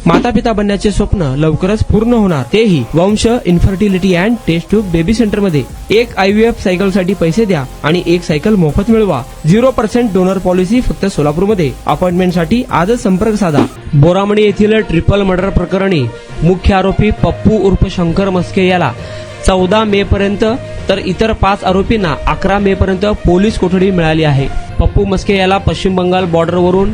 माता पिता बनण्याचे स्वप्न लवकरच पूर्ण होणार, तेही Vansh infertility and test tube baby centre मध्ये। एक IVF सायकल साठी पैसे द्या आणि एक सायकल मोफत मिळवा। 0% डोनर पॉलिसी फक्त सोलापूरमध्ये। अपॉइंटमेंट साठी आजच संपर्क साधा। बोरामणी येथील ट्रिपल मर्डर प्रकरणी मुख्य आरोपी पप्पू उर्फ शंकर मस्के याला 14 मे पर्यंत तर इतर 5 आरोपींना 11 मे पर्यंत पोलीस कोठडी मिळाली आहे। पप्पू मस्के याला पश्चिम बंगाल बॉर्डरवरून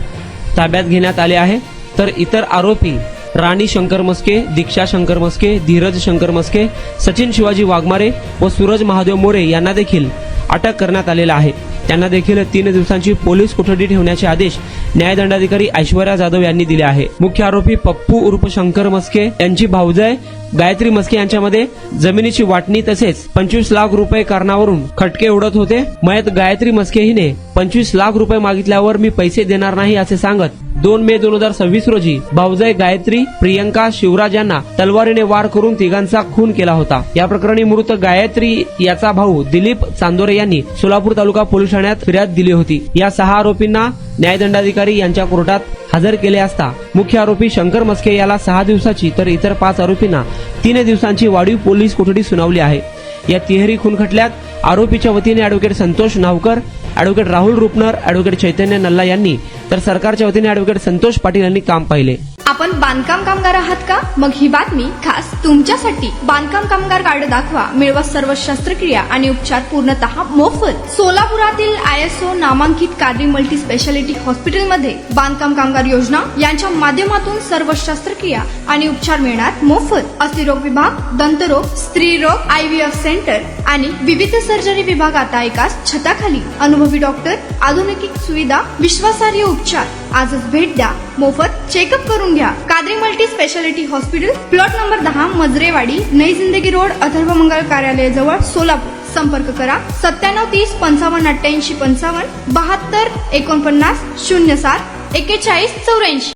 ताब्यात घेण्यात आले आहे, तर इतर आरोपी राणी शंकर मस्के, दीक्षा शंकर मस्के, धीरज शंकर मस्के, सचिन शिवाजी वाघमारे व सूरज महादेव मोरे यांना देखील अटक करण्यात आलेला आहे। त्यांना देखील 3 दिवसांची पोलीस कोठडी ठेवण्याचे आदेश न्यायदंडाधिकारी ऐश्वर्या जाधव यांनी दिले आहे। मुख्य आरोपी पप्पू उर्फ शंकर मस्के यांची भाऊजाई गायत्री मस्के यांच्यामध्ये जमिनीची वाटणी तसेच 25 लाख रुपये कारणावरून खटके उडत होते। मयत गायत्री मस्के हिने 25 लाख रुपये मागितल्यावर मी पैसे देणार नाही असे सांगत 2 मे 2026 रोजी भाऊजाई गायत्री, प्रियंका, शिवराज यांना तलवारीने वार करून तिघांचा खून केला होता। या प्रकरणी मृत गायत्री याचा भाऊ दिलीप चांदोरे यांनी सोलापूर तालुका पोलीस ठाण्यात फिर्याद दिली होती। या 6 आरोपींना न्यायदंडाधिकारी यांच्या कोर्टात हजर केले असता मुख्य आरोपी शंकर मस्के याला 6 दिवसाची तर इतर 5 आरोपींना 3 दिवसांची वाढीव पोलीस कोठडी सुनावली आहे। या तिहेरी खून खटल्यात आरोपीच्या वतीने advocate Santosh Navkar, advocate Rahul Rupnar, advocate Chaitanya Nalla यांनी तर सरकारच्या वतीने ॲडव्होकेट संतोष पाटील यांनी काम पाहिले। आपण बांधकाम कामगार आहात का? मग ही बातमी खास तुमच्यासाठी। बांधकाम कामगार कार्ड दाखवा, मिळवा सर्व शस्त्रक्रिया आणि उपचार पूर्णतः मोफत। सोलापुरातील ISO नामांकित कादरी मल्टी स्पेशालिटी हॉस्पिटलमध्ये बांधकाम कामगार योजना यांच्या माध्यमातून सर्व शस्त्रक्रिया आणि उपचार मिळणार मोफत। अस्थिरोग विभाग, दंतरोग, स्त्रीरोग, IVF सेंटर आणि विविध सर्जरी विभाग आता एकाच छताखाली। अनुभवी डॉक्टर, आधुनिक सुविधा, विश्वासार्ह उपचार। आजच भेट द्या, मोफत चेकअप करून घ्या। Qadri multi speciality hospital, plot number 10, Majrewadi, नई जिंदगी रोड, अथर्व मंगल कार्यालय जवळ, सोलापूर। संपर्क करा 97 30 55 88 55 72 49 07 41 84।